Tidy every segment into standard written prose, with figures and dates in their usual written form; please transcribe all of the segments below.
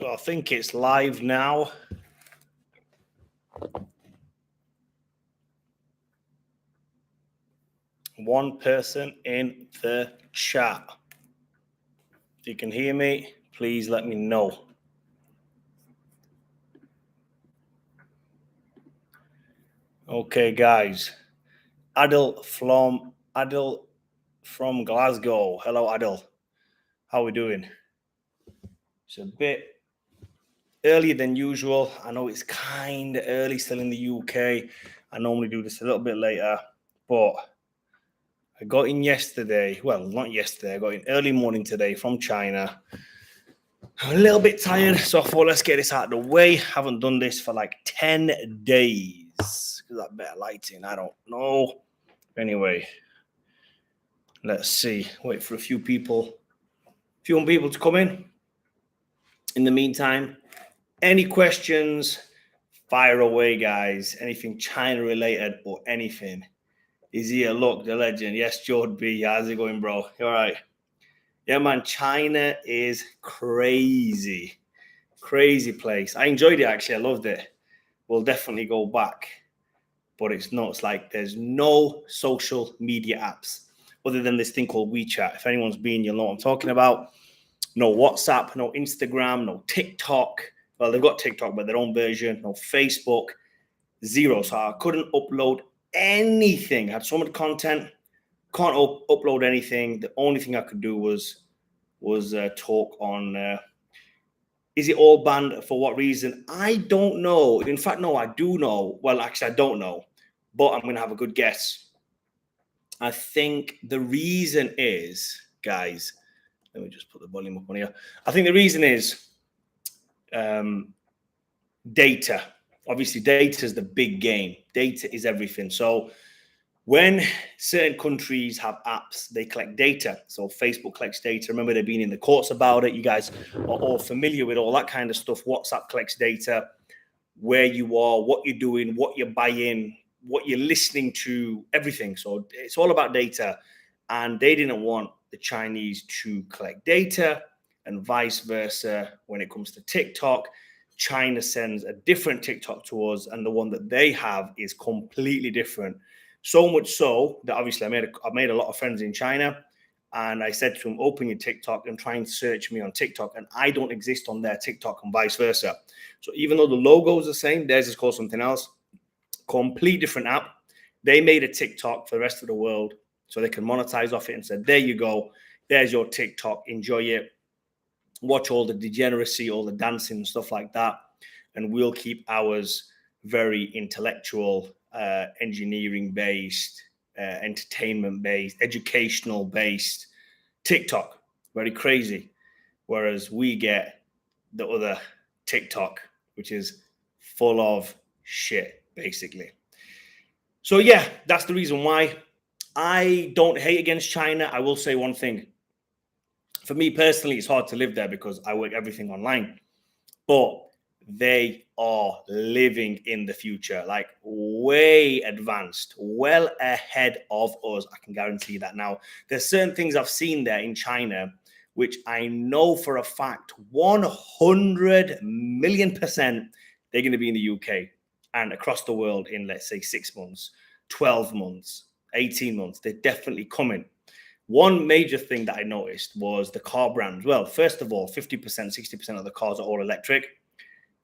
So I think it's live now. One person in the chat. If you can hear me, please let me know. Okay, guys. Adil from Glasgow. Hello, Adil. How are we doing? It's a bit earlier than usual. I know it's kind of early still in the UK. I normally do this a little bit later, but I got in yesterday. Well, not yesterday. I got in early morning today from China. I'm a little bit tired, so I thought let's get this out of the way. Haven't done this for like 10 days. Is that better lighting? I don't know. Anyway, let's see. Wait for a few people to come in. In the meantime, any questions, fire away, guys. Anything China related or anything. Is here, look, the legend. Yes, Jordan B. How's it going, bro? You all right? Yeah, man, China is crazy. Crazy place. I enjoyed it, actually. I loved it. We'll definitely go back. But it's nuts. Like, there's no social media apps other than this thing called WeChat. If anyone's been, you'll know what I'm talking about. No WhatsApp, no Instagram, no TikTok. Well, they've got TikTok, but their own version. No Facebook. Zero. So I couldn't upload anything. I had so much content. Can't upload anything. The only thing I could do was talk on... is it all banned? For what reason? I don't know. In fact, no, I do know. Well, actually, I don't know. But I'm going to have a good guess. I think the reason is, guys, let me just put the volume up on here. I think the reason is data. Obviously, data is the big game. Data is everything. So when certain countries have apps, they collect data. So Facebook collects data. Remember, they've been in the courts about it. You guys are all familiar with all that kind of stuff. WhatsApp collects data, where you are, what you're doing, what you're buying, what you're listening to, everything. So it's all about data. And they didn't want the Chinese to collect data, and vice versa. When it comes to TikTok, China sends a different TikTok to us, and the one that they have is completely different. So much so that obviously I made a lot of friends in China, and I said to them, open your TikTok and try and search me on TikTok, and I don't exist on their TikTok and vice versa. So even though the logo is the same, theirs is called something else, complete different app. They made a TikTok for the rest of the world so they can monetize off it and said, there you go. There's your TikTok. Enjoy it. Watch all the degeneracy, all the dancing and stuff like that. And we'll keep ours very intellectual, engineering-based, entertainment-based, educational-based TikTok. Very crazy. Whereas we get the other TikTok, which is full of shit, basically. So yeah, that's the reason why. I don't hate against China. I will say one thing. For me personally, it's hard to live there because I work everything online. But they are living in the future, like way advanced, well ahead of us. I can guarantee that now. There's certain things I've seen there in China, which I know for a fact, 100 million% they're going to be in the UK and across the world in, let's say, 6 months, 12 months, 18 months. They're definitely coming. One major thing that I noticed was the car brands. Well, first of all, 50%, 60% of the cars are all electric.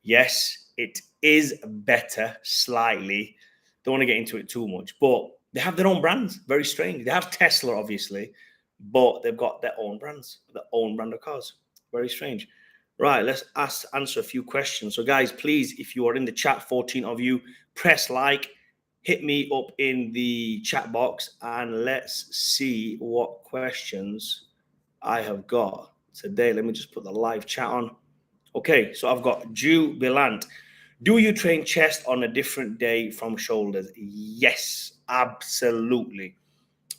Yes, it is better slightly. Don't want to get into it too much, but they have their own brands. Very strange. They have Tesla, obviously, but they've got their own brands, their own brand of cars. Very strange. Right, let's answer a few questions. So, guys, please, if you are in the chat, 14 of you, press like. Hit me up in the chat box and let's see what questions I have got today. Let me just put the live chat on. Okay, so I've got Jew Bilant. Do you train chest on a different day from shoulders? Yes, absolutely.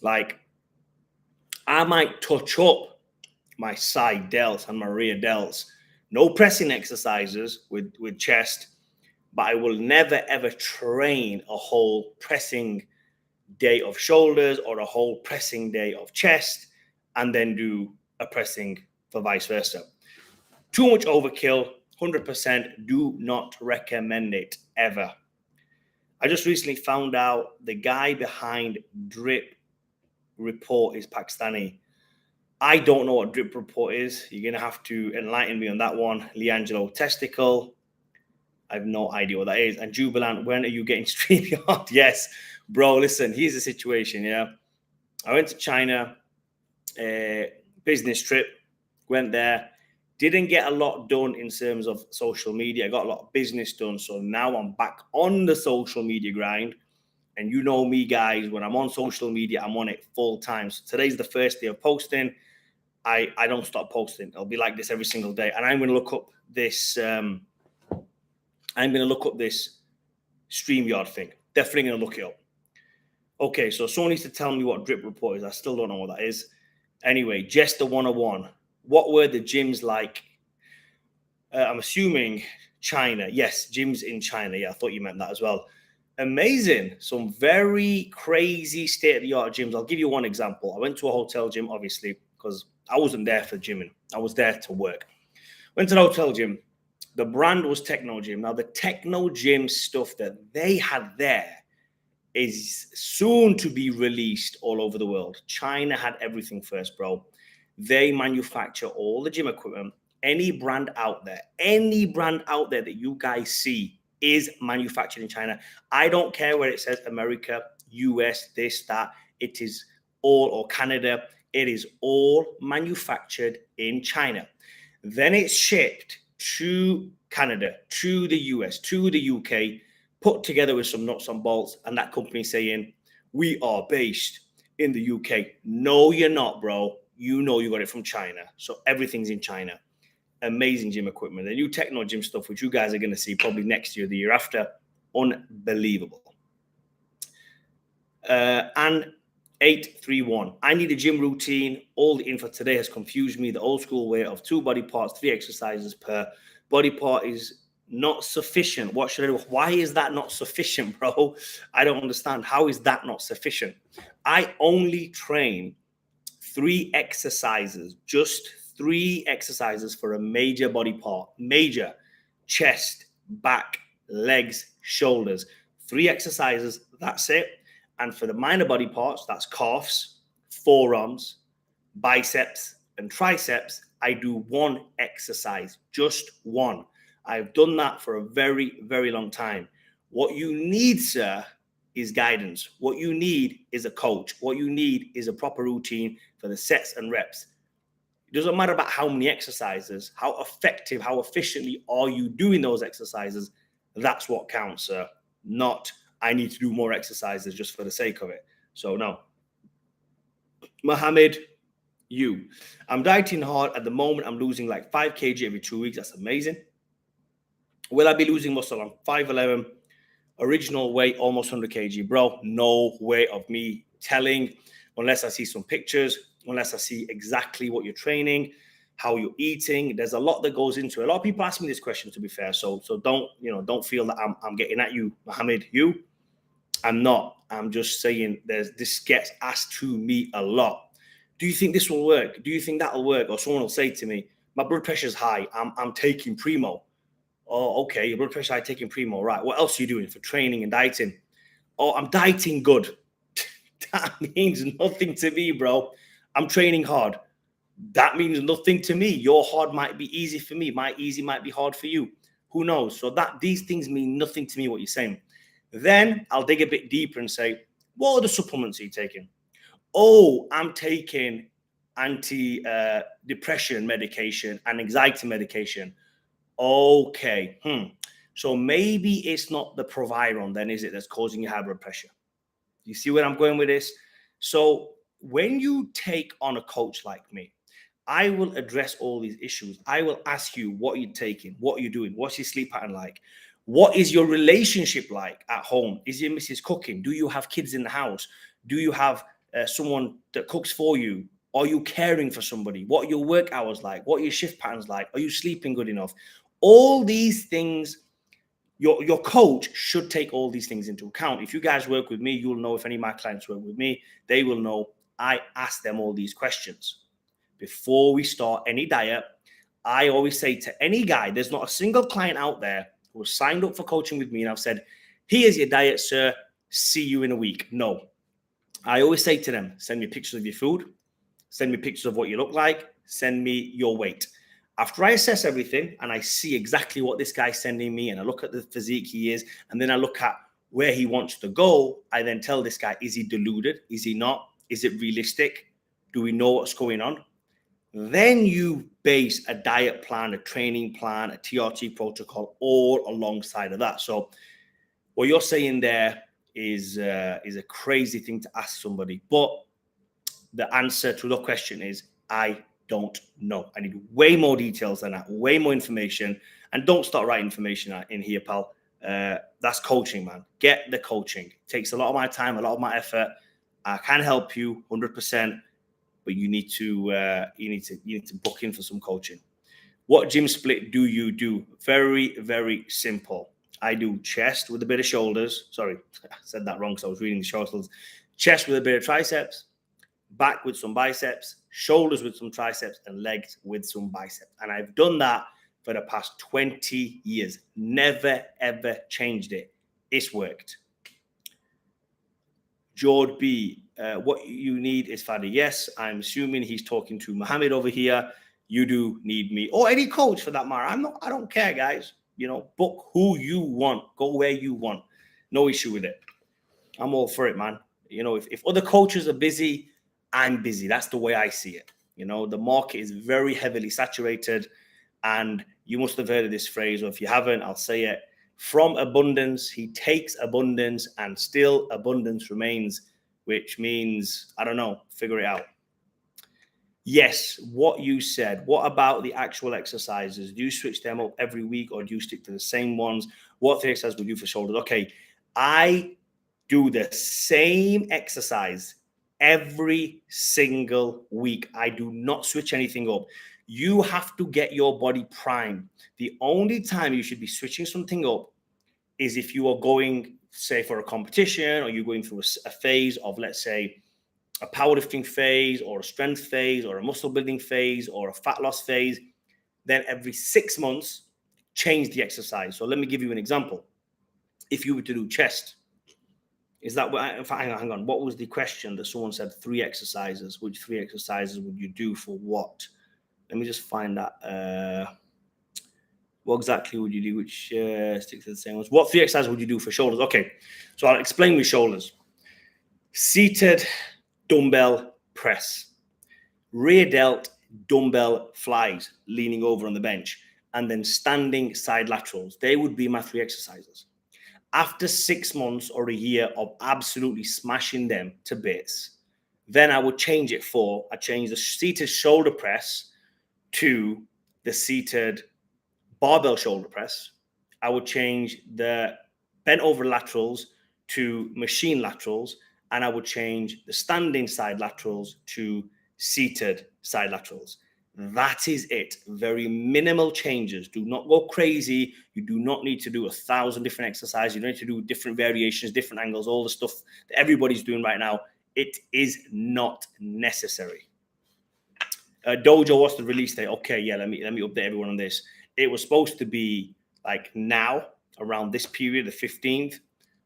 Like, I might touch up my side delts and my rear delts. No pressing exercises with chest, but I will never, ever train a whole pressing day of shoulders or a whole pressing day of chest and then do a pressing for vice versa. Too much overkill. 100% do not recommend it ever. I just recently found out the guy behind Drip Report is Pakistani. I don't know what Drip Report is. You're going to have to enlighten me on that one. Leangelo Testicle. I have no idea what that is. And Jubilant, when are you getting StreamYard? Yes, bro, listen, here's the situation, yeah. I went to China, business trip, went there, didn't get a lot done in terms of social media. I got a lot of business done. So now I'm back on the social media grind. And you know me, guys, when I'm on social media, I'm on it full time. So today's the first day of posting. I don't stop posting. It'll be like this every single day. And I'm going to look up this. I'm going to look up this StreamYard thing. Definitely going to look it up. Okay, so someone needs to tell me what Drip Report is. I still don't know what that is. Anyway, Jester 101. What were the gyms like? I'm assuming China. Yes, gyms in China. Yeah, I thought you meant that as well. Amazing. Some very crazy state-of-the-art gyms. I'll give you one example. I went to a hotel gym, obviously, because I wasn't there for gymming. I was there to work. Went to the hotel gym. The brand was Techno Gym. Now, the Techno Gym stuff that they had there is soon to be released all over the world. China had everything first, bro. They manufacture all the gym equipment. Any brand out there that you guys see is manufactured in China. I don't care where it says America, US, this, that. It is all, or Canada. It is all manufactured in China. Then it's shipped to Canada, to the US, to the UK, put together with some nuts and bolts, and that company saying, we are based in the UK. No, you're not, bro. You know you got it from China. So everything's in China. Amazing gym equipment. The new Techno Gym stuff, which you guys are going to see probably next year, the year after, unbelievable. And 831. I need a gym routine. All the info today has confused me. The old school way of 2 body parts, 3 exercises per body part is not sufficient. What should I do? Why is that not sufficient, bro? I don't understand. How is that not sufficient? I only train 3 exercises, just 3 exercises for a major body part. Major: chest, back, legs, shoulders. 3 exercises, that's it. And for the minor body parts, that's calves, forearms, biceps, and triceps, I do 1 exercise, just 1. I've done that for a very, very long time. What you need, sir, is guidance. What you need is a coach. What you need is a proper routine for the sets and reps. It doesn't matter about how many exercises, how effective, how efficiently are you doing those exercises. That's what counts, sir. Not, I need to do more exercises just for the sake of it. So no. Mohammed, I'm dieting hard at the moment. I'm losing like 5 kg every 2 weeks. That's amazing. Will I be losing muscle? I'm 5'11", original weight almost 100 kg. Bro, no way of me telling, unless I see some pictures, unless I see exactly what you're training, how you're eating. There's a lot that goes into it. A lot of people ask me this question, to be fair. So don't feel that I'm getting at you, Mohammed. I'm not. I'm just saying this gets asked to me a lot. Do you think this will work? Do you think that'll work? Or someone will say to me, my blood pressure's high. I'm taking Primo. Oh, okay, your blood pressure high, taking Primo. Right. What else are you doing for training and dieting? Oh, I'm dieting good. That means nothing to me, bro. I'm training hard. That means nothing to me. Your hard might be easy for me. My easy might be hard for you. Who knows? So these things mean nothing to me, what you're saying. Then I'll dig a bit deeper and say, what other supplements are you taking? Oh, I'm taking anti-depression medication and anxiety medication. Okay. So maybe it's not the Proviron then, is it, that's causing you high blood pressure? You see where I'm going with this? So when you take on a coach like me, I will address all these issues. I will ask you what you're taking, what you're doing, what's your sleep pattern like? What is your relationship like at home? Is your missus cooking? Do you have kids in the house? Do you have someone that cooks for you? Are you caring for somebody? What are your work hours like? What are your shift patterns like? Are you sleeping good enough? All these things, your coach should take all these things into account. If you guys work with me, you'll know. If any of my clients work with me, they will know I ask them all these questions. Before we start any diet, I always say to any guy, there's not a single client out there who has signed up for coaching with me and I've said, here's your diet, sir. See you in a week. No. I always say to them, send me pictures of your food, send me pictures of what you look like, send me your weight. After I assess everything and I see exactly what this guy's sending me and I look at the physique he is, and then I look at where he wants to go, I then tell this guy, is he deluded? Is he not? Is it realistic? Do we know what's going on? Then you base a diet plan, a training plan, a TRT protocol all alongside of that. So what you're saying there is a crazy thing to ask somebody, but the answer to the question is I don't know. I need way more details than that, way more information. And don't start writing information in here, pal. That's coaching, man. Get the coaching. It takes a lot of my time, a lot of my effort. I can help you 100%, but you need to book in for some coaching. What gym split do you do? Very, very simple. I do chest with a bit of shoulders. Sorry, I said that wrong because I was reading the shoulders. Chest with a bit of triceps, back with some biceps, shoulders with some triceps, and legs with some biceps. And I've done that for the past 20 years. Never, ever changed it. It's worked. George B, what you need is Fadi. Yes, I'm assuming he's talking to Mohammed over here. You do need me, or any coach for that matter. I don't care, guys. Book who you want, go where you want. No issue with it. I'm all for it, man. If other coaches are busy, I'm busy. That's the way I see it. The market is very heavily saturated, and you must have heard of this phrase, or if you haven't, I'll say it. From abundance, he takes abundance, and still abundance remains, which means, I don't know, figure it out. Yes, what you said. What about the actual exercises? Do you switch them up every week, or do you stick to the same ones? What the exercise would you do for shoulders? Okay, I do the same exercise every single week. I do not switch anything up. You have to get your body primed. The only time you should be switching something up is if you are going, say, for a competition, or you're going through a phase of, let's say, a powerlifting phase, or a strength phase, or a muscle building phase, or a fat loss phase. Then every 6 months, change the exercise. So let me give you an example. If you were to do chest, is that what? Hang on. What was the question that someone said? 3 exercises. Which 3 exercises would you do for what? Let me just find that. What exactly would you do? Which stick to the same ones? What 3 exercises would you do for shoulders? Okay, so I'll explain with shoulders. Seated dumbbell press, rear delt dumbbell flies, leaning over on the bench, and then standing side laterals. They would be my 3 exercises. After 6 months or a year of absolutely smashing them to bits, then I would change it I change the seated shoulder press to the seated barbell shoulder press. I would change the bent over laterals to machine laterals, and I would change the standing side laterals to seated side laterals. That is it. Very minimal changes. Do not go crazy. You do not need to do 1,000 different exercises. You don't need to do different variations, different angles, all the stuff that everybody's doing right now. It is not necessary. Dojo, what's the release date? Okay, yeah, let me update everyone on this. It was supposed to be like now, around this period, the 15th,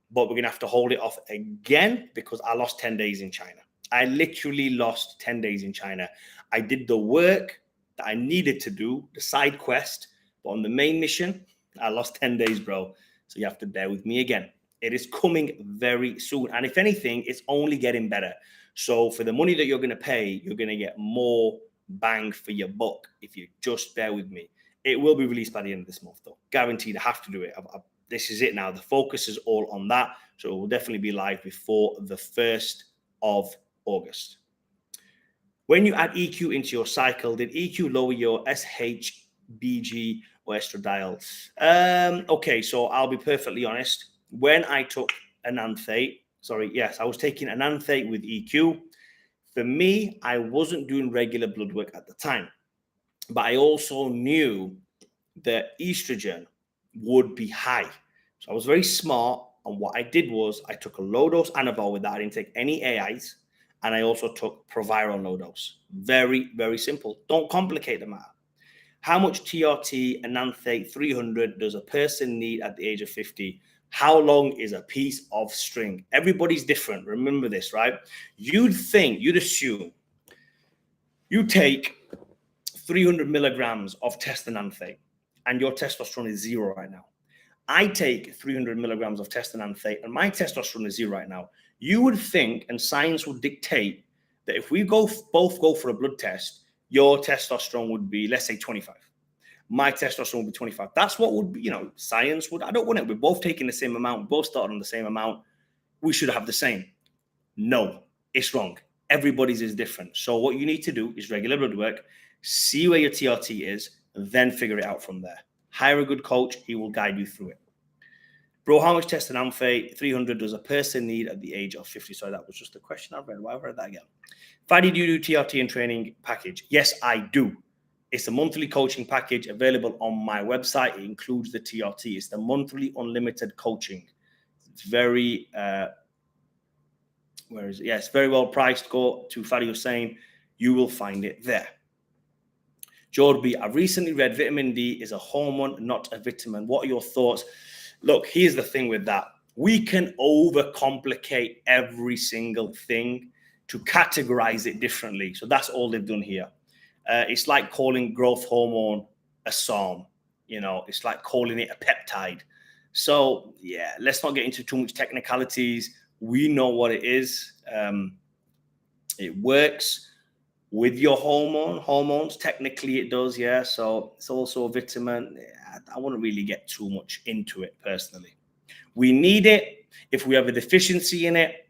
but we're going to have to hold it off again because I lost 10 days in China. I literally lost 10 days in China. I did the work that I needed to do, the side quest, but on the main mission, I lost 10 days, bro. So you have to bear with me again. It is coming very soon. And if anything, it's only getting better. So for the money that you're going to pay, you're going to get more bang for your buck if you just bear with me. It will be released by the end of this month, though. Guaranteed, I have to do it. This is it now. The focus is all on that. So it will definitely be live before the 1st of August. When you add EQ into your cycle, did EQ lower your SHBG or estradiol? Okay, so I'll be perfectly honest. When I took enanthate, I was taking enanthate with EQ. For me, I wasn't doing regular blood work at the time, but I also knew that estrogen would be high. So I was very smart. And what I did was I took a low dose Anavar with that. I didn't take any AIs. And I also took Proviron low dose. Very, very simple. Don't complicate the matter. How much TRT enanthate 300 does a person need at the age of 50? How long is a piece of string? Everybody's different. Remember this, right? You'd assume you take 300 milligrams of test enanthate and your testosterone is 0 right now. I take 300 milligrams of test enanthate and my testosterone is 0 right now. You would think, and science would dictate, that if we both go for a blood test, your testosterone would be, let's say, 25. My testosterone would be 25. That's what would be, science would. I don't want it. We're both taking the same amount. Both started on the same amount. We should have the same. No, it's wrong. Everybody's is different. So what you need to do is regular blood work, see where your TRT is, then figure it out from there. Hire a good coach. He will guide you through it. Bro, how much test enanthate 300 does a person need at the age of 50? Sorry, that was just a question I read. Why have I read that again? Fadi, do you do TRT and training package? Yes, I do. It's a monthly coaching package available on my website. It includes the TRT. It's the monthly unlimited coaching. It's very, where is it? Yeah, it's very well priced. Go to Fadi Hussein. You will find it there. George B, I've recently read vitamin D is a hormone, not a vitamin. What are your thoughts? Look, here's the thing with that. We can overcomplicate every single thing to categorize it differently. So that's all they've done here. It's like calling growth hormone a SARM. It's like calling it a peptide. So, yeah, let's not get into too much technicalities. We know what it is. It works with your hormones. Technically, it does, yeah. So it's also a vitamin. I wouldn't really get too much into it personally. We need it. If we have a deficiency in it,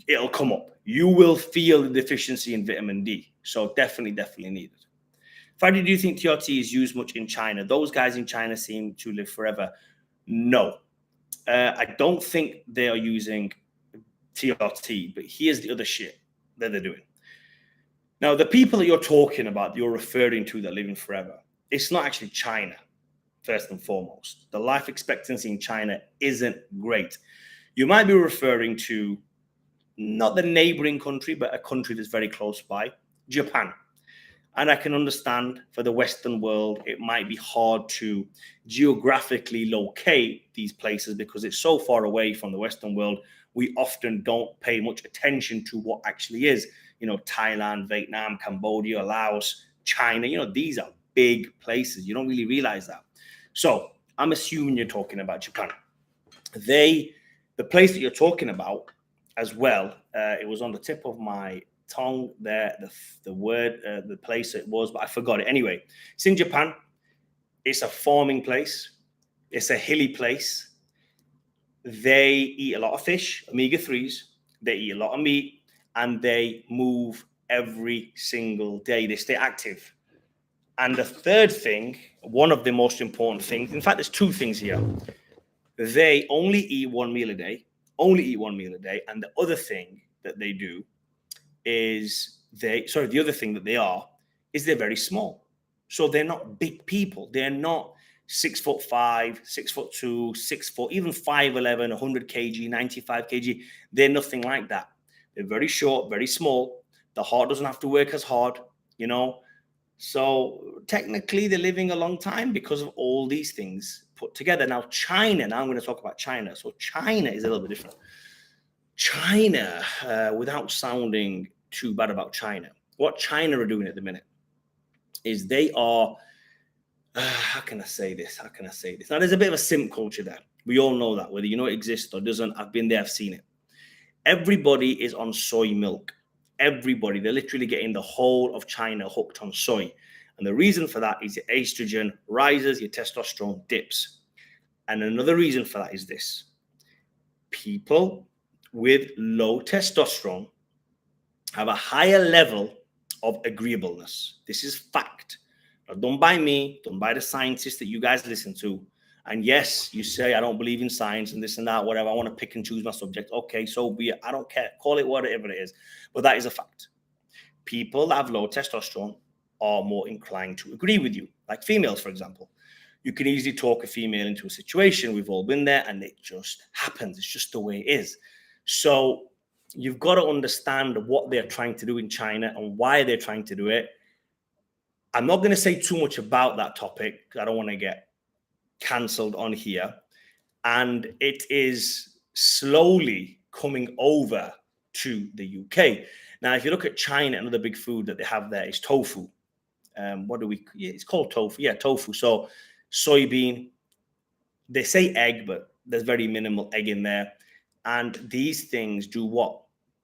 it'll come up. You will feel the deficiency in vitamin D. So definitely need it. Fadi, do you think TRT is used much in China? Those guys in China seem to live forever. No, I don't think they are using TRT, but here's the other shit that they're doing. Now, the people that you're talking about, you're referring to that are living forever, it's not actually China, first and foremost. The life expectancy in China isn't great. You might be referring to not the neighboring country, but a country that's very close by, Japan. And I can understand for the Western world, it might be hard to geographically locate these places because it's so far away from the Western world. We often don't pay much attention to what actually is. Thailand, Vietnam, Cambodia, Laos, China, these are big places. You don't really realize that. So I'm assuming you're talking about Japan. The place that you're talking about as well, it was on the tip of my tongue there, the word, the place it was, but I forgot it. Anyway, it's in Japan. It's a farming place. It's a hilly place. They eat a lot of fish, omega-3s. They eat a lot of meat, and they move every single day. They stay active. And the third thing, one of the most important things, in fact, there's two things here. They only eat one meal a day, And the other thing that they do is they're very small. So they're not big people. They're not 6'5", 6'2", 6 foot, even 5'11", 100 kg, 95 kg. They're nothing like that. They're very short, very small. The heart doesn't have to work as hard, So technically they're living a long time because of all these things put together. Now I'm going to talk about China. So China is a little bit different. China, without sounding too bad about China, what China are doing at the minute is they are, how can I say this? Now, there's a bit of a simp culture there. We all know that, whether it exists or doesn't. I've been there, I've seen it. Everybody is on soy milk. Everybody, they're literally getting the whole of China hooked on soy. And the reason for that is your estrogen rises, your testosterone dips. And another reason for that is this. People with low testosterone have a higher level of agreeableness. This is fact. Not done by me, done by the scientists that you guys listen to. And yes, you say, I don't believe in science and this and that, whatever. I want to pick and choose my subject. Okay, so be it. I don't care. Call it whatever it is. But that is a fact. People that have low testosterone are more inclined to agree with you. Like females, for example. You can easily talk a female into a situation. We've all been there, and it just happens. It's just the way it is. So you've got to understand what they're trying to do in China and why they're trying to do it. I'm not going to say too much about that topic because I don't want to get cancelled on here. And it is slowly coming over to the UK. Now, if you look at China, another big food that they have there is tofu. It's called tofu. Yeah, tofu. So soybean, they say egg, but there's very minimal egg in there. And these things do what?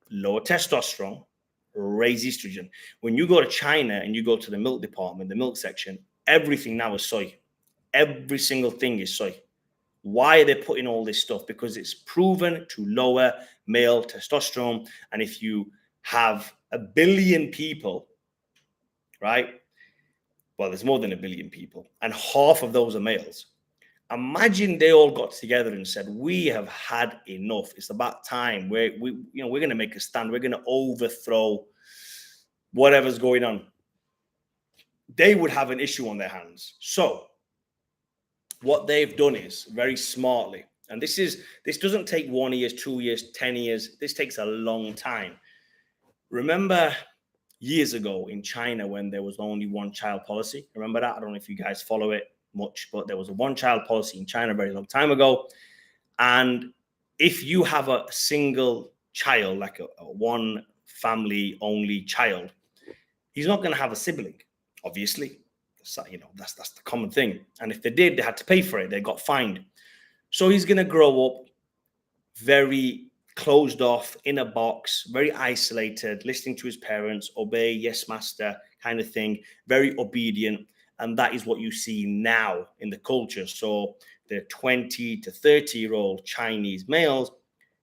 Lower testosterone, raise estrogen. When you go to China and you go to the milk department, the milk section, everything now is soy. Every single thing is soy. Why are they putting all this stuff? Because it's proven to lower male testosterone. And if you have 1 billion people, right? Well, there's more than 1 billion people, and half of those are males. Imagine they all got together and said, "We have had enough. It's about time. We're going to make a stand. We're going to overthrow whatever's going on." They would have an issue on their hands. So what they've done is very smartly, and this doesn't take 1 year, 2 years, 10 years. This takes a long time. Remember years ago in China when there was only one child policy? Remember that? I don't know if you guys follow it much, but there was a one child policy in China a very long time ago. And if you have a single child, like a one family only child, he's not going to have a sibling, obviously. So, that's the common thing. And if they did, they had to pay for it. They got fined. So he's going to grow up very closed off in a box, very isolated, listening to his parents, obey, yes, master kind of thing, very obedient. And that is what you see now in the culture. So the 20 to 30-year-old Chinese males,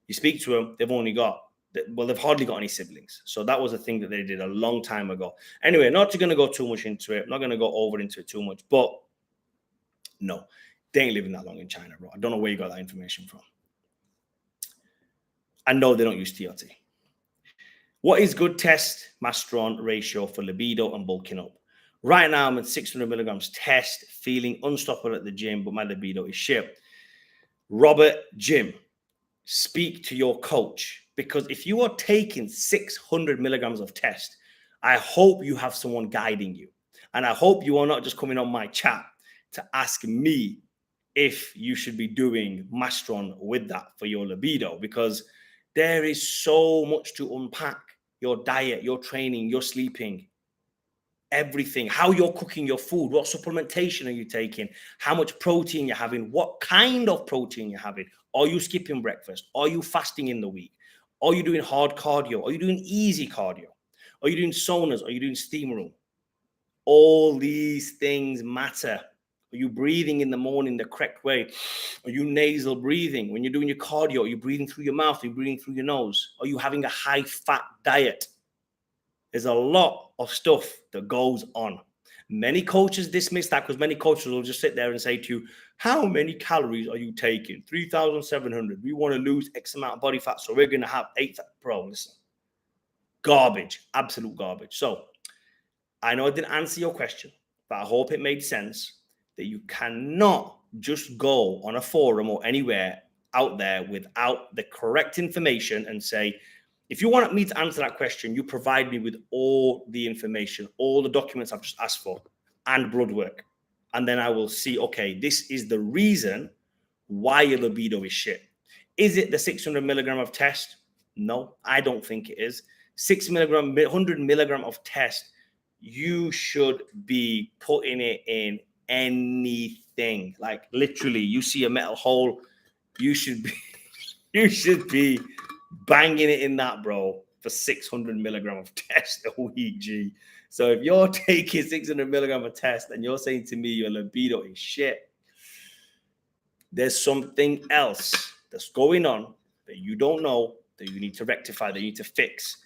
you speak to them, they've hardly got any siblings. So that was a thing that they did a long time ago. Anyway, not going to go too much into it. I'm not going to go over into it too much. But no, they ain't living that long in China, bro. I don't know where you got that information from. And no, they don't use TRT. What is good testosterone ratio for libido and bulking up? Right now, I'm at 600 milligrams test, feeling unstoppable at the gym, but my libido is shit. Robert, Jim, speak to your coach, because if you are taking 600 milligrams of test, I hope you have someone guiding you. And I hope you are not just coming on my chat to ask me if you should be doing Masteron with that for your libido, because there is so much to unpack. Your diet, your training, your sleeping, everything, how you're cooking your food, what supplementation are you taking, how much protein you're having, what kind of protein you're having. Are you skipping breakfast? Are you fasting in the week? Are you doing hard cardio? Are you doing easy cardio? Are you doing saunas? Are you doing steam room? All these things matter. Are you breathing in the morning the correct way? Are you nasal breathing? When you're doing your cardio, are you breathing through your mouth? Are you breathing through your nose? Are you having a high-fat diet? There's a lot of stuff that goes on. Many coaches dismiss that because many coaches will just sit there and say to you, how many calories are you taking? 3,700. We want to lose X amount of body fat, so we're going to have 8. Bro, listen. Garbage. Absolute garbage. So I know I didn't answer your question, but I hope it made sense that you cannot just go on a forum or anywhere out there without the correct information and say, if you want me to answer that question, you provide me with all the information, all the documents I've just asked for, and blood work. And then I will see, okay, this is the reason why your libido is shit. Is it the 600 milligram of test? No, I don't think it is. 100 milligram of test, you should be putting it in anything. Like literally, you see a metal hole, you should be banging it in that, bro, for 600 milligram of test a week, G. So if you're taking 600 milligram of test and you're saying to me your libido is shit, there's something else that's going on that you don't know, that you need to rectify, that you need to fix.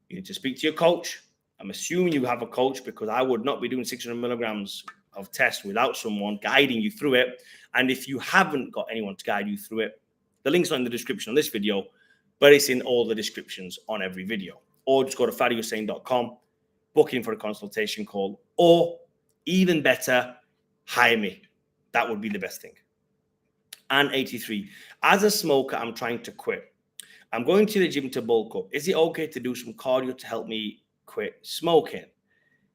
You need to speak to your coach. I'm assuming you have a coach, because I would not be doing 600 milligrams of test without someone guiding you through it. And if you haven't got anyone to guide you through it, the link's not in the description of this video, but it's in all the descriptions on every video. Or just go to fadyhussein.com, book in for a consultation call, or even better, hire me. That would be the best thing. And 83, as a smoker, I'm trying to quit. I'm going to the gym to bulk up. Is it okay to do some cardio to help me quit smoking?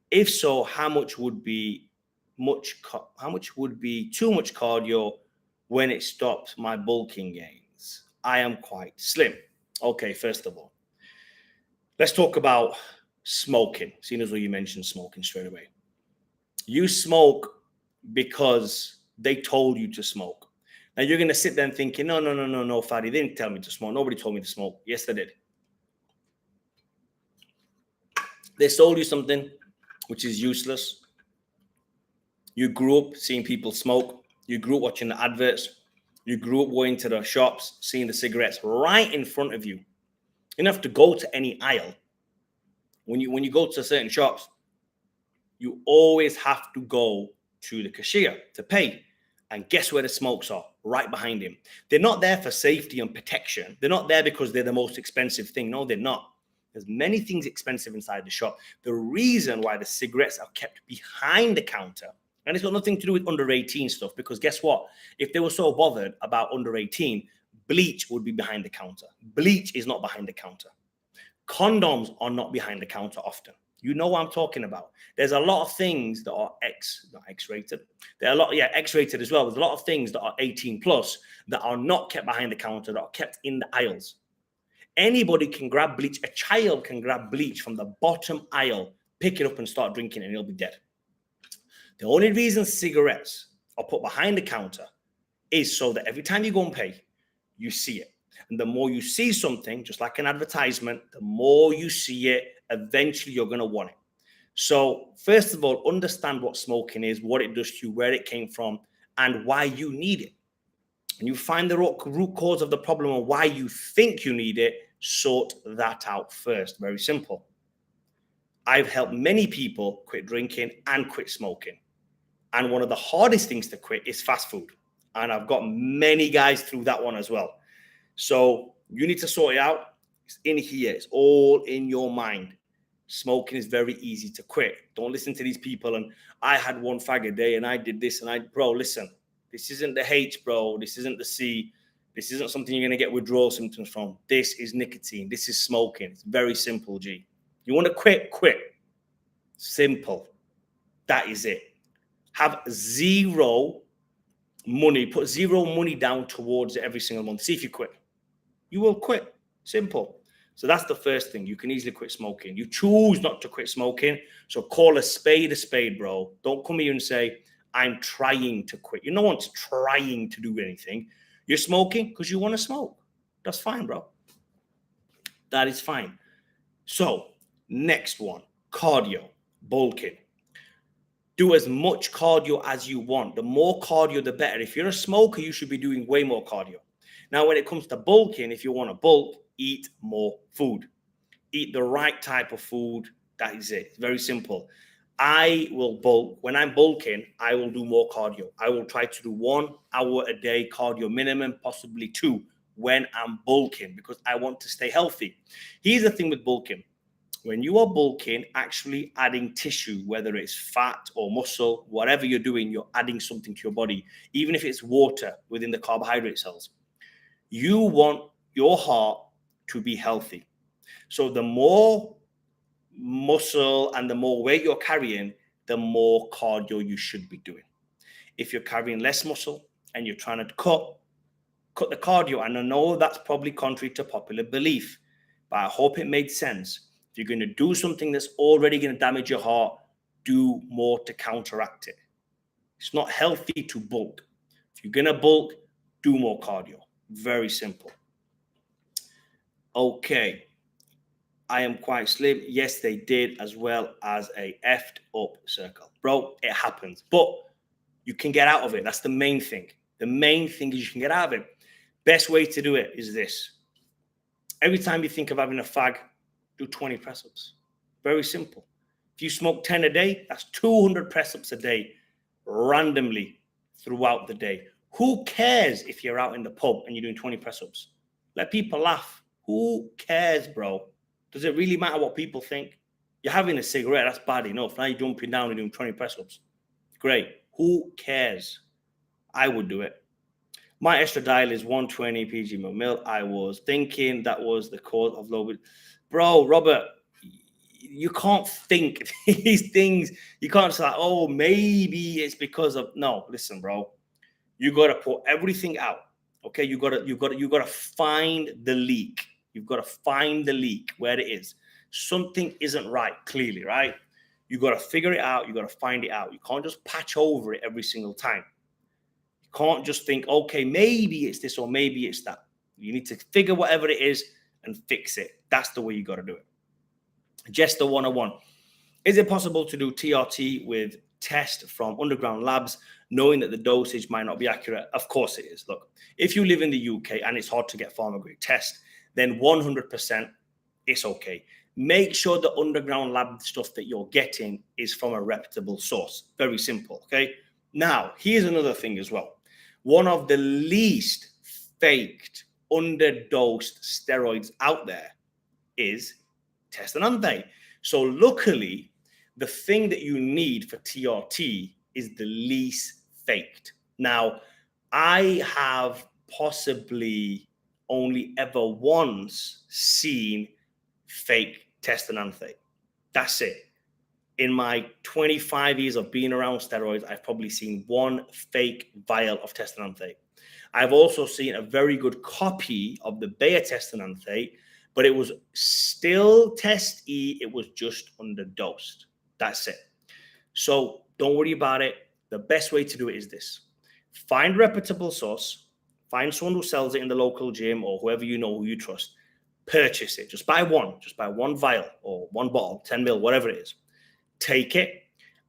If so, how much would be too much cardio when it stops my bulking gains? I am quite slim. Okay, first of all, let's talk about smoking, seeing as though you mentioned smoking straight away. You smoke because they told you to smoke. Now you're going to sit there and thinking, no, Fadi, they didn't tell me to smoke. Nobody told me to smoke. Yes, they did. They sold you something which is useless. You grew up seeing people smoke. You grew up watching the adverts. You grew up going to the shops, seeing the cigarettes right in front of you. You don't have to go to any aisle. When you go to certain shops, you always have to go to the cashier to pay. And guess where the smokes are? Right behind him. They're not there for safety and protection. They're not there because they're the most expensive thing. No, they're not. There's many things expensive inside the shop. The reason why the cigarettes are kept behind the counter, and it's got nothing to do with under 18 stuff, because guess what? If they were so bothered about under 18, bleach would be behind the counter. Bleach is not behind the counter. Condoms are not behind the counter often. You know what I'm talking about. There's a lot of things that are not X-rated. There are a lot, X-rated as well. There's a lot of things that are 18 plus that are not kept behind the counter, that are kept in the aisles. Anybody can grab bleach. A child can grab bleach from the bottom aisle, pick it up and start drinking, and he'll be dead. The only reason cigarettes are put behind the counter is so that every time you go and pay, you see it. And the more you see something, just like an advertisement, the more you see it, eventually you're going to want it. So first of all, understand what smoking is, what it does to you, where it came from, and why you need it. And you find the root cause of the problem and why you think you need it, sort that out first. Very simple. I've helped many people quit drinking and quit smoking. And one of the hardest things to quit is fast food. And I've got many guys through that one as well. So you need to sort it out. It's in here. It's all in your mind. Smoking is very easy to quit. Don't listen to these people. And I had one fag a day and I did this. And bro, listen, this isn't the H, bro. This isn't the C. This isn't something you're going to get withdrawal symptoms from. This is nicotine. This is smoking. It's very simple, G. You want to quit? Quit. Simple. That is it. Have zero money. Put zero money down towards it every single month. See if you quit. You will quit. Simple. So that's the first thing. You can easily quit smoking. You choose not to quit smoking. So call a spade, bro. Don't come here and say, I'm trying to quit. No one's trying to do anything. You're smoking because you want to smoke. That's fine, bro. That is fine. So next one, cardio, bulking. Do as much cardio as you want. The more cardio, the better. If you're a smoker, you should be doing way more cardio. Now, when it comes to bulking, if you want to bulk, eat more food. Eat the right type of food. That is it. It's very simple. I will bulk. When I'm bulking, I will do more cardio. I will try to do 1 hour a day cardio minimum, possibly 2 when I'm bulking, because I want to stay healthy. Here's the thing with bulking. When you are bulking, actually adding tissue, whether it's fat or muscle, whatever you're doing, you're adding something to your body, even if it's water within the carbohydrate cells. You want your heart to be healthy. So the more muscle and the more weight you're carrying, the more cardio you should be doing. If you're carrying less muscle and you're trying to cut the cardio, and I know that's probably contrary to popular belief, but I hope it made sense. If you're going to do something that's already going to damage your heart, do more to counteract it. It's not healthy to bulk. If you're going to bulk, do more cardio. Very simple. Okay. I am quite slim. Yes, they did, as well as a effed up circle. Bro, it happens. But you can get out of it. That's the main thing. The main thing is you can get out of it. Best way to do it is this. Every time you think of having a fag, do 20 press-ups. Very simple. If you smoke 10 a day, that's 200 press-ups a day, randomly throughout the day. Who cares if you're out in the pub and you're doing 20 press-ups? Let people laugh. Who cares, bro? Does it really matter what people think? You're having a cigarette, that's bad enough. Now you're jumping down and doing 20 press-ups. Great. Who cares? I would do it. My estradiol is 120 pg per mil. I was thinking that was the cause of low. Bro, Robert, you can't think these things. You can't say, oh, maybe it's because of, no, listen, bro. You got to put everything out. Okay. You got to find the leak. You've got to find the leak where it is. Something isn't right, clearly, right? You got to figure it out. You got to find it out. You can't just patch over it every single time. You can't just think, okay, maybe it's this or maybe it's that. You need to figure whatever it is and fix it. That's the way you got to do it. Jester 101. Is it possible to do TRT with test from underground labs, knowing that the dosage might not be accurate? Of course it is. Look, if you live in the UK and it's hard to get pharma grade test, then 100% it's okay. Make sure the underground lab stuff that you're getting is from a reputable source. Very simple, okay? Now, here's another thing as well. One of the least faked, underdosed steroids out there is testosterone. So luckily, the thing that you need for TRT is the least faked. Now, I have possibly only ever once seen fake testosterone. That's it. In my 25 years of being around steroids, I've probably seen one fake vial of testosterone. I've also seen a very good copy of the Bayer testosterone, but it was still test E. It was just underdosed. That's it. So don't worry about it. The best way to do it is this. Find a reputable source. Find someone who sells it in the local gym or whoever you know, who you trust. Purchase it. Just buy one. Just buy one vial or one bottle, 10 mil, whatever it is. Take it.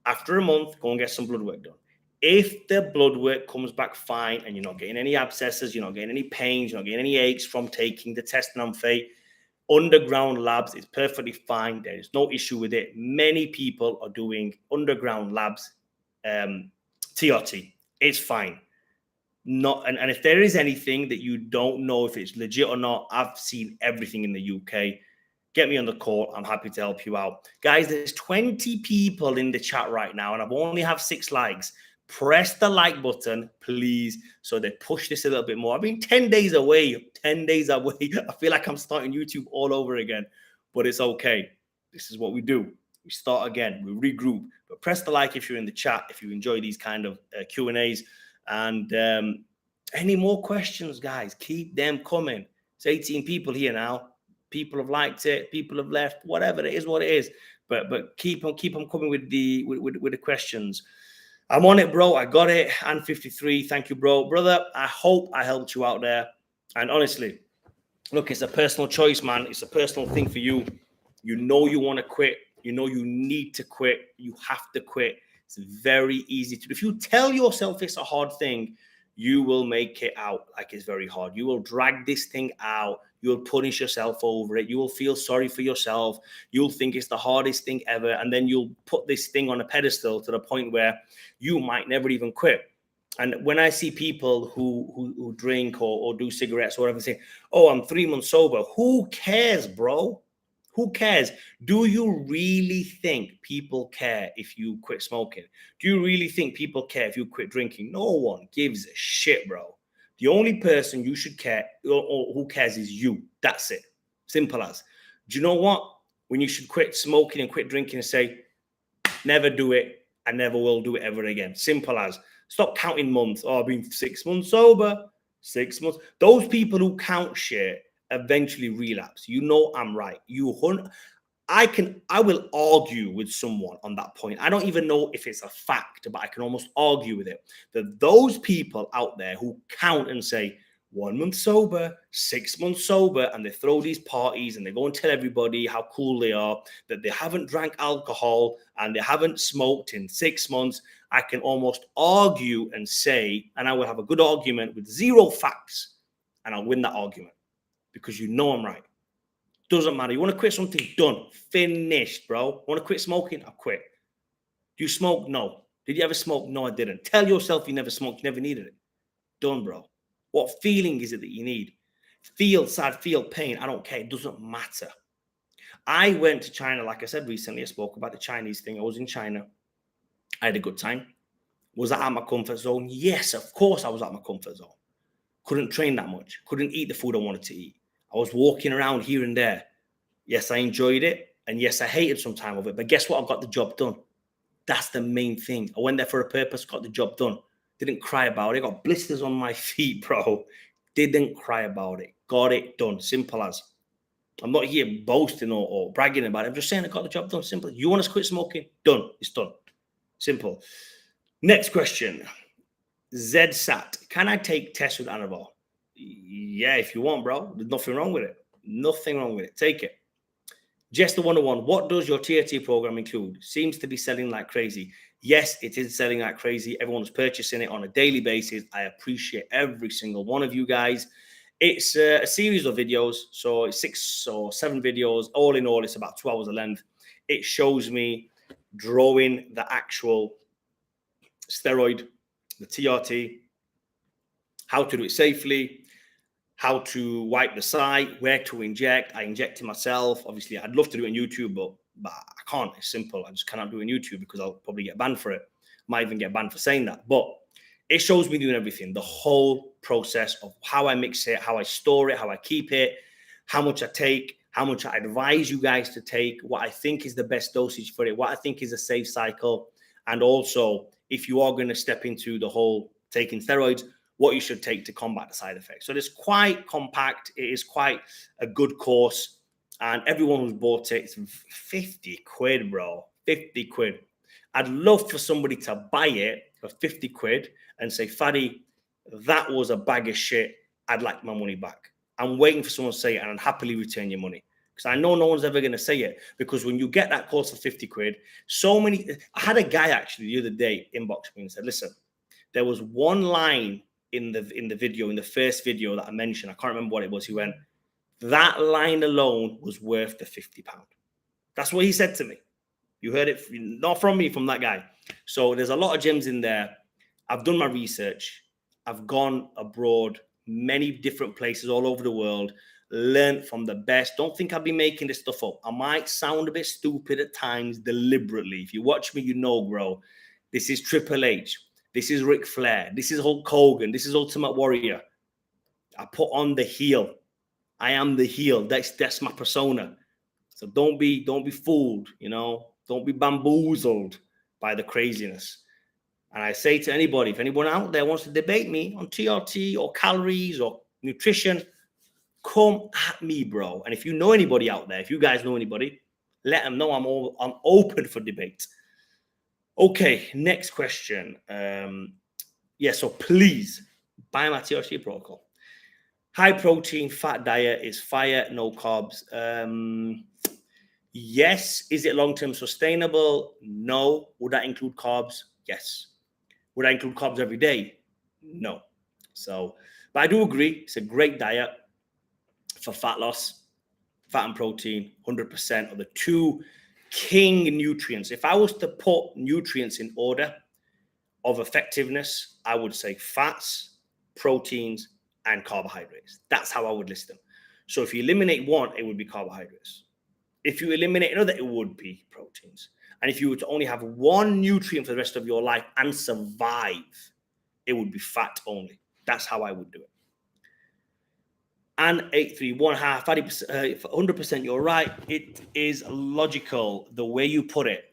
After a month, go and get some blood work done. If the blood work comes back fine and you're not getting any abscesses, you're not getting any pains, you're not getting any aches from taking the testosterone, underground labs is perfectly fine. There is no issue with it. Many people are doing underground labs, TRT. It's fine. And if there is anything that you don't know if it's legit or not, I've seen everything in the UK. Get me on the call. I'm happy to help you out. Guys, there's 20 people in the chat right now, and I've only have 6 likes. Press the like button, please, so they push this a little bit more. I've been 10 days away. 10 days away. I feel like I'm starting YouTube all over again, but it's okay. This is what we do. We start again. We regroup. But press the like if you're in the chat, if you enjoy these kind of Q&As. And any more questions, guys, keep them coming. It's 18 people here now. People have liked it. People have left. Whatever it is, what it is. But keep on coming with the questions. I'm on it, bro. I got it. And 53. Thank you, brother. I hope I helped you out there. And honestly, look, it's a personal choice, man. It's a personal thing for you. You know you want to quit. You know you need to quit. You have to quit. It's very easy to do. If you tell yourself it's a hard thing, you will make it out like it's very hard. You will drag this thing out. You'll punish yourself over it. You will feel sorry for yourself. You'll think it's the hardest thing ever. And then you'll put this thing on a pedestal to the point where you might never even quit. And when I see people who drink or do cigarettes or whatever, say, oh, I'm 3 months sober. Who cares, bro? Who cares? Do you really think people care if you quit smoking? Do you really think people care if you quit drinking? No one gives a shit, bro. The only person you should care or who cares is you. That's it. Simple as. Do you know what? When you should quit smoking and quit drinking and say, never do it. I never will do it ever again. Simple as. Stop counting months. Oh, I've been 6 months sober. 6 months. Those people who count shit eventually relapse. You know I'm right. I will argue with someone on that point. I don't even know if it's a fact, but I can almost argue with it. That those people out there who count and say 1 month sober, 6 months sober, and they throw these parties and they go and tell everybody how cool they are, that they haven't drank alcohol and they haven't smoked in 6 months, I can almost argue and say, and I will have a good argument with 0 facts, and I'll win that argument because you know I'm right. Doesn't matter. You want to quit something? Done. Finished, bro. Want to quit smoking? I quit. Do you smoke? No. Did you ever smoke? No, I didn't. Tell yourself you never smoked. You never needed it. Done, bro. What feeling is it that you need? Feel sad, feel pain. I don't care. It doesn't matter. I went to China, like I said recently. I spoke about the Chinese thing. I was in China. I had a good time. Was I out of my comfort zone? Yes, of course I was out of my comfort zone. Couldn't train that much. Couldn't eat the food I wanted to eat. I was walking around here and there. Yes, I enjoyed it. And yes, I hated some time of it, but guess what? I got the job done. That's the main thing. I went there for a purpose, got the job done. Didn't cry about it. Got blisters on my feet, bro. Didn't cry about it. Got it done. Simple as. I'm not here boasting or bragging about it. I'm just saying I got the job done. Simple. You want to quit smoking? Done. It's done. Simple. Next question. ZSAT. Can I take tests with Anabol? Yeah, if you want, bro. There's nothing wrong with it. Nothing wrong with it. Take it. Jester 101. What does your TRT program include? Seems to be selling like crazy. Yes, it is selling like crazy. Everyone's purchasing it on a daily basis. I appreciate every single one of you guys. It's a series of videos. So it's 6 or 7 videos. All in all, it's about 2 hours of length. It shows me drawing the actual steroid, the TRT, how to do it safely, how to wipe the site, where to inject. I inject it myself. Obviously, I'd love to do it on YouTube, but I can't. It's simple. I just cannot do it on YouTube because I'll probably get banned for it. Might even get banned for saying that. But it shows me doing everything, the whole process of how I mix it, how I store it, how I keep it, how much I take, how much I advise you guys to take, what I think is the best dosage for it, what I think is a safe cycle. And also, if you are going to step into the whole taking steroids, what you should take to combat the side effects. So it's quite compact. It is quite a good course. And everyone who's bought it, it's 50 quid, bro. 50 quid. I'd love for somebody to buy it for 50 quid and say, Fadi, that was a bag of shit. I'd like my money back. I'm waiting for someone to say it and I'd happily return your money. Because I know no one's ever going to say it. Because when you get that course for 50 quid, I had a guy actually the other day inbox me and said, listen, there was one line in the video, in the first video that I mentioned, I can't remember what it was. He went, that line alone was worth the £50. That's what he said to me. You heard it not from me, from that guy. So there's a lot of gems in there. I've done my research. I've gone abroad, many different places all over the world, learned from the best. Don't think I'll be making this stuff up. I might sound a bit stupid at times deliberately. If you watch me, you know, bro, this is Triple H. This is Ric Flair. This is Hulk Hogan. This is Ultimate Warrior. I put on the heel. I am the heel. That's my persona. So don't be fooled, you know. Don't be bamboozled by the craziness. And I say to anybody, if anyone out there wants to debate me on TRT or calories or nutrition, come at me, bro. And if you know anybody out there, if you guys know anybody, let them know I'm open for debate. Okay, next question. So please buy my TRT protocol. High protein, fat diet is fire, no carbs. Yes. Is it long-term sustainable? No. Would that include carbs? Yes. Would I include carbs every day? No. So, but I do agree. It's a great diet for fat loss, fat and protein, 100% of the 2 king nutrients. If I was to put nutrients in order of effectiveness, I would say fats, proteins, and carbohydrates. That's how I would list them. So if you eliminate one, it would be carbohydrates. If you eliminate another, it would be proteins. And if you were to only have one nutrient for the rest of your life and survive, it would be fat only. That's how I would do it. And 831 100%, you're right. It is logical the way you put it.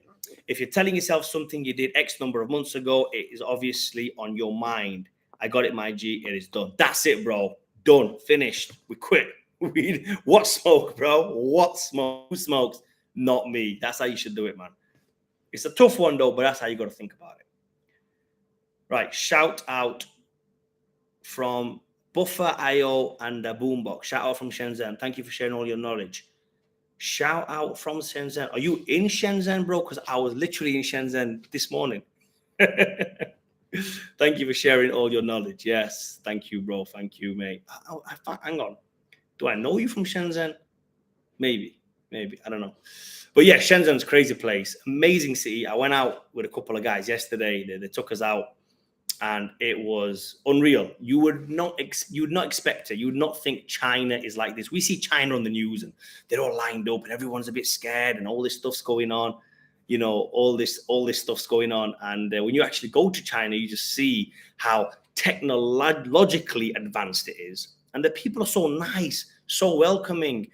If you're telling yourself something you did X number of months ago, it is obviously on your mind. I got it, my G. It is done. That's it, bro. Done. Finished. We quit. What smoke, bro? What smoke? Who smokes? Not me. That's how you should do it, man. It's a tough one, though, but that's how you got to think about it. Right. Shout out from Buffer IO and the Boombox. Shout out from Shenzhen. Thank you for sharing all your knowledge. Shout out from Shenzhen. Are you in Shenzhen, bro? Because I was literally in Shenzhen this morning. Thank you for sharing all your knowledge. Yes. Thank you, bro. Thank you, mate. Hang on. Do I know you from Shenzhen? Maybe. I don't know. But yeah, Shenzhen's a crazy place. Amazing city. I went out with a couple of guys yesterday. They took us out. And it was unreal. You would not expect it. You would not think China is like this. We see China on the news and they're all lined up and everyone's a bit scared and all this stuff's going on. You know, all this stuff's going on. And when you actually go to China, you just see how technologically advanced it is. And the people are so nice, so welcoming,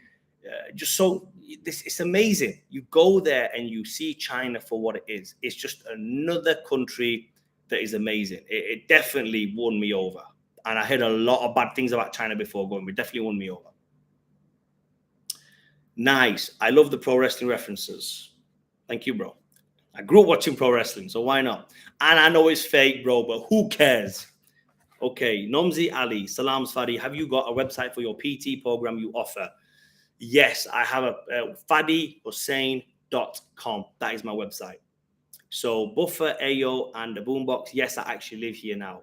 just so it's amazing. You go there and you see China for what it is. It's just another country that is amazing. It definitely won me over. And I heard a lot of bad things about China before going, but it definitely won me over. Nice. I love the pro wrestling references. Thank you, bro. I grew up watching pro wrestling, so why not? And I know it's fake, bro, but who cares? Okay, Nomzi Ali, Salams Fadi, have you got a website for your PT program you offer? Yes, I have a FadiHussain.com. That is my website. So Buffer, Ayo, and the Boombox. Yes, I actually live here now.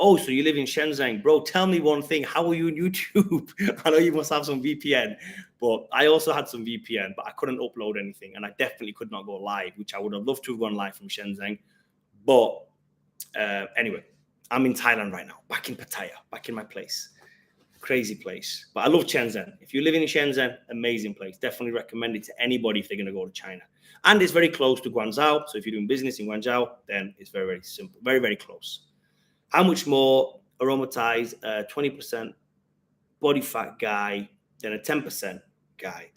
Oh, so you live in Shenzhen, bro. Tell me one thing. How are you on YouTube? I know you must have some VPN, but I also had some VPN, but I couldn't upload anything, and I definitely could not go live, which I would have loved to have gone live from Shenzhen. But anyway, I'm in Thailand right now, back in Pattaya, back in my place. Crazy place. But I love Shenzhen. If you're living in Shenzhen, amazing place. Definitely recommend it to anybody if they're going to go to China. And it's very close to Guangzhou. So if you're doing business in Guangzhou, then it's very, very simple. Very, very close. How much more aromatized 20% body fat guy than a 10% guy?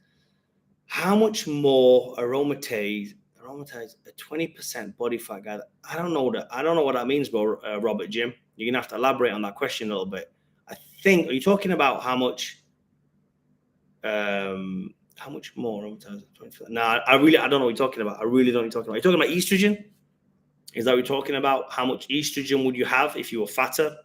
How much more aromatized a 20% body fat guy? I don't know what that means, bro, Robert Jim. You're gonna have to elaborate on that question a little bit. I think, are you talking about how much more aromatized? No, I don't know what you're talking about. I really don't know what you're talking about. Are you talking about estrogen? Is that what you're talking about? How much estrogen would you have if you were fatter?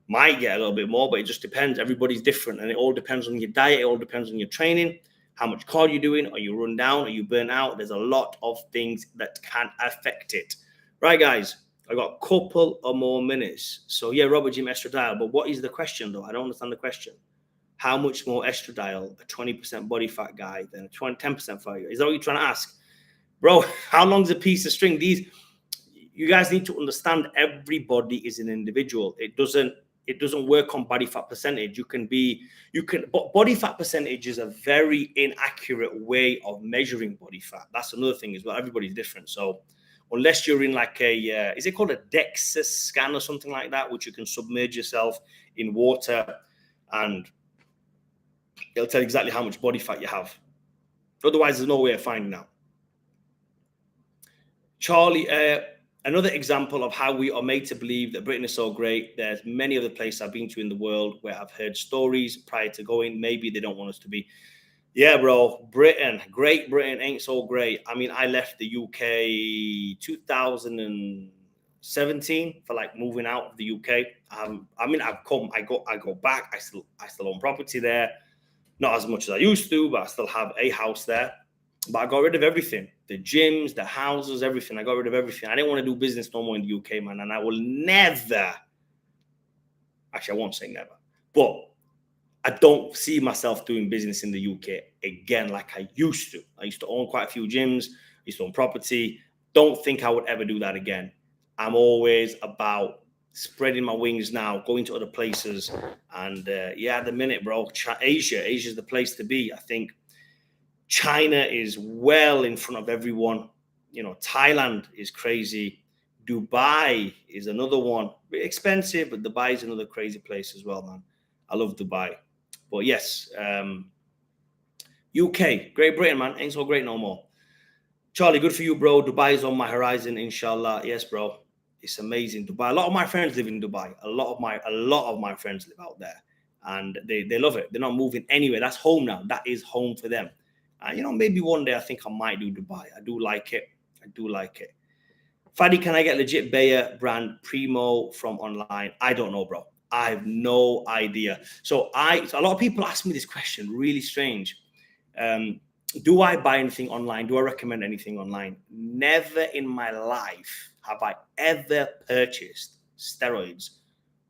Might get a little bit more, but it just depends. Everybody's different, and it all depends on your diet. It all depends on your training, how much cardio you're doing. Are you run down? Are you burn out? There's a lot of things that can affect it. Right, guys? I got a couple of more minutes. So yeah, Robert Jim estradiol. But what is the question, though? I don't understand the question. How much more estradiol, a 20% body fat guy, than a 10% fat guy? Is that what you're trying to ask? Bro, how long's a piece of string? You guys need to understand everybody is an individual. It doesn't work on body fat percentage. But body fat percentage is a very inaccurate way of measuring body fat. That's another thing as well. Everybody's different. So unless you're in like is it called a DEXA scan or something like that, which you can submerge yourself in water and it'll tell you exactly how much body fat you have. Otherwise, there's no way of finding out. Charlie, another example of how we are made to believe that Britain is so great. There's many other places I've been to in the world where I've heard stories prior to going. Maybe they don't want us to be. Yeah, bro, Great Britain ain't so great. I mean, I left the UK 2017 for like moving out of the UK. I go back. I still own property there. Not as much as I used to, but I still have a house there. But I got rid of everything. The gyms, the houses, everything. I got rid of everything. I didn't want to do business no more in the UK, man. And I will never, actually, I won't say never, but I don't see myself doing business in the UK again like I used to. I used to own quite a few gyms. I used to own property. Don't think I would ever do that again. I'm always about spreading my wings now, going to other places. And at the minute, bro, Asia's the place to be. I think China is well in front of everyone. You know, Thailand is crazy. Dubai is another one. Bit expensive, but Dubai is another crazy place as well, man. I love Dubai. But yes, UK, Great Britain, man, ain't so great no more. Charlie, good for you, bro. Dubai is on my horizon, inshallah. Yes, bro. It's amazing. Dubai. A lot of my friends live in Dubai. A lot of my friends live out there. And they love it. They're not moving anywhere. That's home now. That is home for them. Maybe one day I think I might do Dubai. I do like it. Fadi, can I get legit Bayer brand Primo from online? I don't know, bro. I have no idea. So a lot of people ask me this question, really strange. Do I buy anything online? Do I recommend anything online? Never in my life have I ever purchased steroids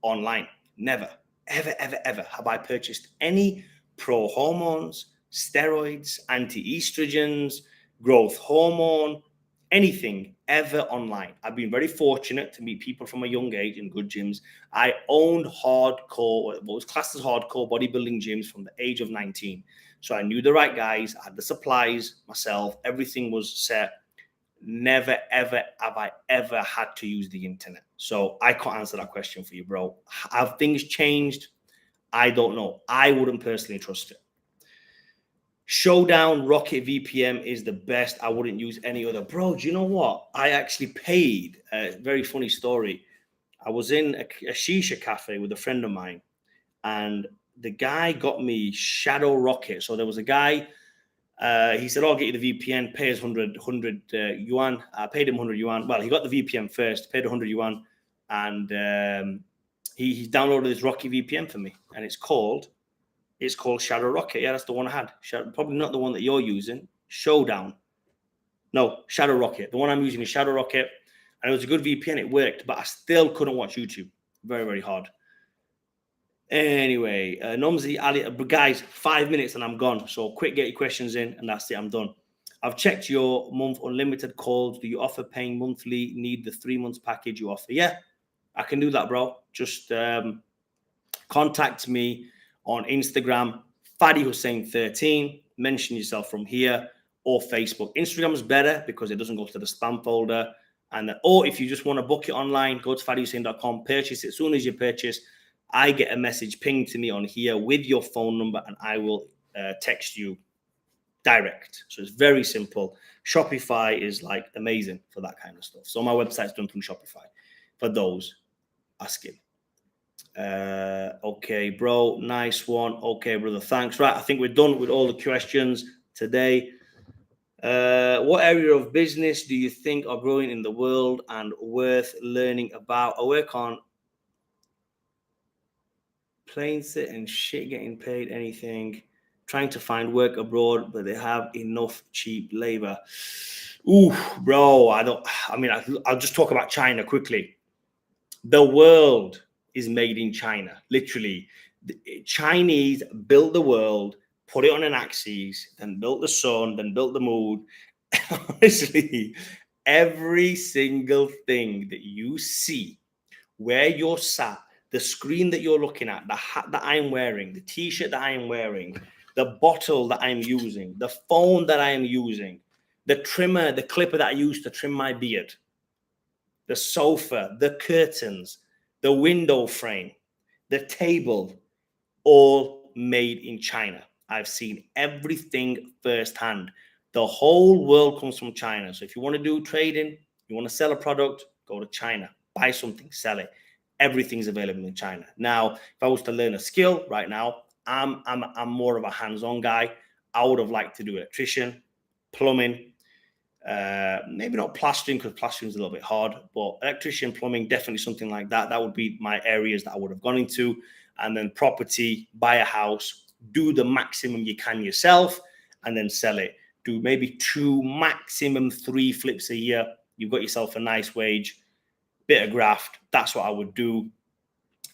online. Never, ever have I purchased any pro hormones, steroids, anti-estrogens, growth hormone, anything ever online. I've been very fortunate to meet people from a young age in good gyms. I owned what was classed as hardcore bodybuilding gyms from the age of 19. So I knew the right guys, I had the supplies myself, everything was set. Never, ever have I ever had to use the internet. So I can't answer that question for you, bro. Have things changed? I don't know. I wouldn't personally trust it. Showdown Rocket VPN is the best. I wouldn't use any other. Bro, do you know what? I actually paid. A very funny story. I was in a shisha cafe with a friend of mine, and the guy got me Shadow Rocket. So there was a guy, he said, I'll get you the VPN, pay us 100 yuan. I paid him 100 yuan. Well, he got the VPN first, paid 100 yuan, and he downloaded this Rocket VPN for me, and it's called Shadow Rocket. Yeah, that's the one I had. Probably not the one that you're using. Showdown. No, Shadow Rocket. The one I'm using is Shadow Rocket, and it was a good VPN. It worked, but I still couldn't watch YouTube. Very, very hard. Anyway, Nomzi Ali, guys, 5 minutes and I'm gone. So quick, get your questions in, and that's it. I'm done. I've checked your month unlimited calls. Do you offer paying monthly? Need the 3 months package you offer? Yeah, I can do that, bro. Just contact me on Instagram, Fadi Hussein 13. Mention yourself from here, or Facebook. Instagram is better because it doesn't go to the spam folder. And or if you just want to book it online, go to fadihussein.com, purchase it. As soon as you purchase, I get a message pinged to me on here with your phone number, and I will text you direct. So it's very simple. Shopify is like amazing for that kind of stuff. So my website's done through Shopify for those asking. Okay, bro, nice one. Okay, brother, thanks. Right, I think we're done with all the questions today. What area of business do you think are growing in the world and worth learning about? I work on plain sit and shit, getting paid anything, trying to find work abroad, but they have enough cheap labor. Ooh, bro, I'll just talk about China quickly. The world is made in China, literally. The Chinese built the world, put it on an axis, then built the sun, then built the moon. Honestly, every single thing that you see where you're sat, the screen that you're looking at, the hat that I'm wearing, the t-shirt that I am wearing, the bottle that I'm using, the phone that I am using, the trimmer, the clipper that I use to trim my beard, the sofa, the curtains, the window frame, the table, all made in China. I've seen everything firsthand. The whole world comes from China. So if you want to do trading, you want to sell a product, go to China, buy something, sell it. Everything's available in China. Now, if I was to learn a skill right now, I'm more of a hands-on guy. I would have liked to do electrician, plumbing, maybe not plastering, because plastering is a little bit hard, but electrician, plumbing, definitely something like that. That would be my areas that I would have gone into. And then property, buy a house, do the maximum you can yourself, and then sell it. Do maybe 2, maximum 3 flips a year. You've got yourself a nice wage, bit of graft. That's what I would do.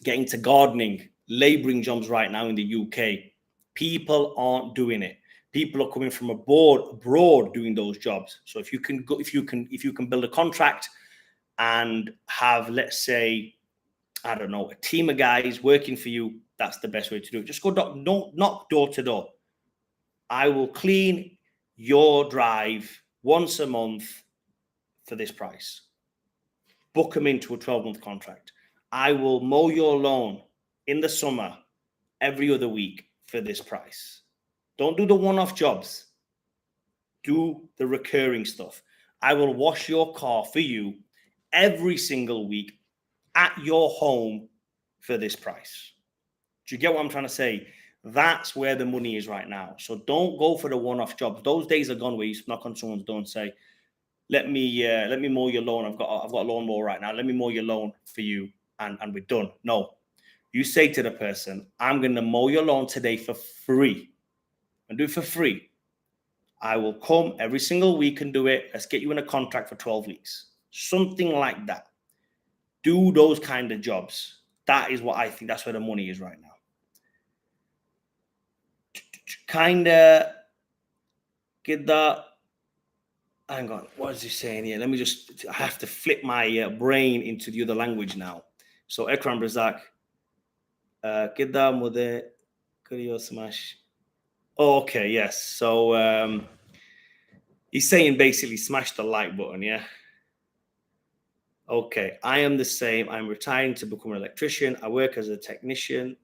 Get into gardening, laboring jobs right now in the UK. People aren't doing it. People are coming from abroad doing those jobs. So if you can build a contract and have, let's say, I don't know, a team of guys working for you, that's the best way to do it. Just go knock door to door. I will clean your drive once a month for this price. Book them into a 12-month contract. I will mow your lawn in the summer every other week for this price. Don't do the one-off jobs. Do the recurring stuff. I will wash your car for you every single week at your home for this price. Do you get what I'm trying to say? That's where the money is right now. So don't go for the one-off jobs. Those days are gone where you knock on someone's door and say, let me mow your lawn. I've got a lawnmower right now. Let me mow your lawn for you, and we're done. No. You say to the person, I'm going to mow your lawn today for free, and do it for free. I will come every single week and do it. Let's get you in a contract for 12 weeks. Something like that. Do those kind of jobs. That is what I think. That's where the money is right now. Kind of get that. Hang on, what is he saying here? I have to flip my brain into the other language now. So Ekram Razak, Kida Mode Kurio Smash. Oh, okay, yes. So he's saying basically smash the like button, yeah? Okay, I am the same. I'm retiring to become an electrician. I work as a technician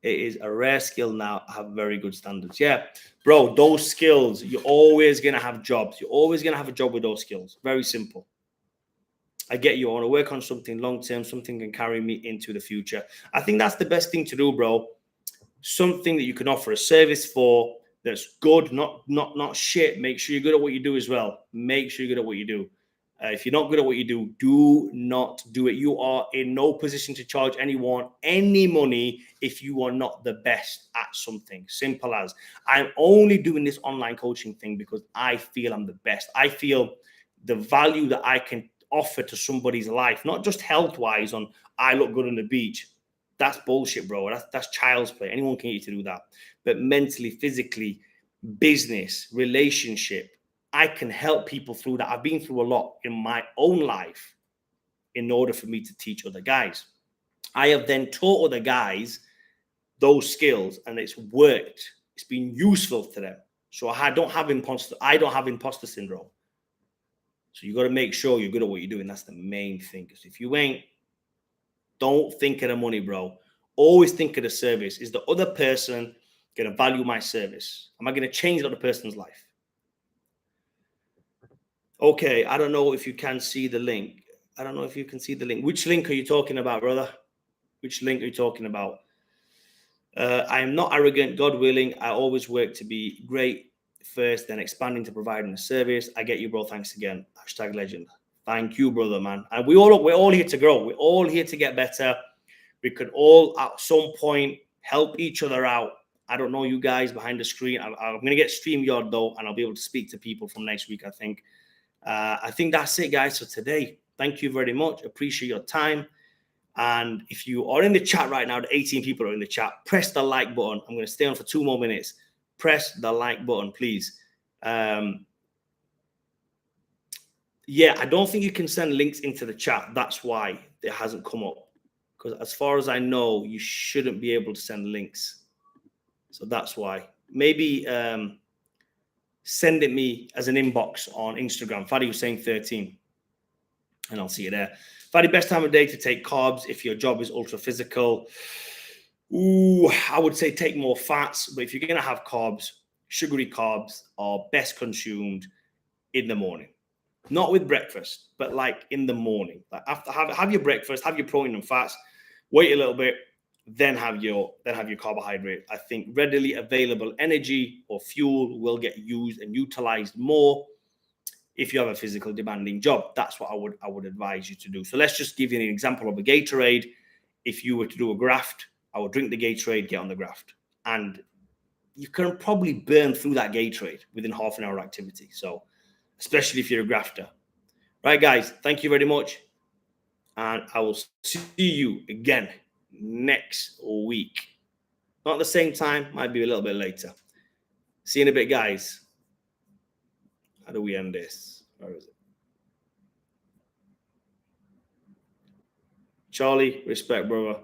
It is a rare skill now. Have very good standards. Yeah, bro, those skills, you're always going to have jobs. You're always going to have a job with those skills. Very simple. I get you. I want to work on something long-term, something can carry me into the future. I think that's the best thing to do, bro. Something that you can offer a service for that's good, not shit. Make sure you're good at what you do as well. Make sure you're good at what you do. If you're not good at what you do, do not do it. You are in no position to charge anyone any money if you are not the best at something. Simple as. I'm only doing this online coaching thing because I feel I'm the best. I feel the value that I can offer to somebody's life, not just health-wise on I look good on the beach. That's bullshit, bro. That's child's play. Anyone can get you to do that. But mentally, physically, business, relationship, I can help people through that. I've been through a lot in my own life in order for me to teach other guys. I have then taught other guys those skills and it's worked. It's been useful to them. So I don't have imposter syndrome. So you got to make sure you're good at what you're doing. That's the main thing. Because if you ain't, don't think of the money, bro. Always think of the service. Is the other person going to value my service? Am I going to change the other person's life? Okay, I don't know if you can see the link. I don't know if you can see the link. Which link are you talking about, brother? Which link are you talking about? I am not arrogant, God willing. I always work to be great first, then expanding to providing a service. I get you, bro. Thanks again. #legend. Thank you, brother, man. And we're all here to grow. We're all here to get better. We could all at some point help each other out. I don't know you guys behind the screen. I'm going to get StreamYard though, and I'll be able to speak to people from next week, I think. I think that's it, guys, for today. Thank you very much. Appreciate your time. And if you are in the chat right now, the 18 people are in the chat, press the like button. I'm going to stay on for 2 more minutes. Press the like button, please. Yeah, I don't think you can send links into the chat. That's why it hasn't come up. Because as far as I know, you shouldn't be able to send links. So that's why. Maybe send it me as an inbox on Instagram. Fadi Hussein 13. And I'll see you there. Fadi, best time of day to take carbs if your job is ultra physical. Ooh, I would say take more fats. But if you're going to have carbs, sugary carbs are best consumed in the morning. Not with breakfast, but like in the morning. Like after have your breakfast, have your protein and fats, wait a little bit, then have your carbohydrate. I think readily available energy or fuel will get used and utilized more if you have a physical demanding job. That's what I would advise you to do. So let's just give you an example of a Gatorade. If you were to do a graft, I would drink the Gatorade, get on the graft. And you can probably burn through that Gatorade within half an hour activity. So especially if you're a grafter. Right, guys, thank you very much. And I will see you again next week. Not the same time, might be a little bit later. See you in a bit, guys. How do we end this? Where is it? Charlie, respect, brother.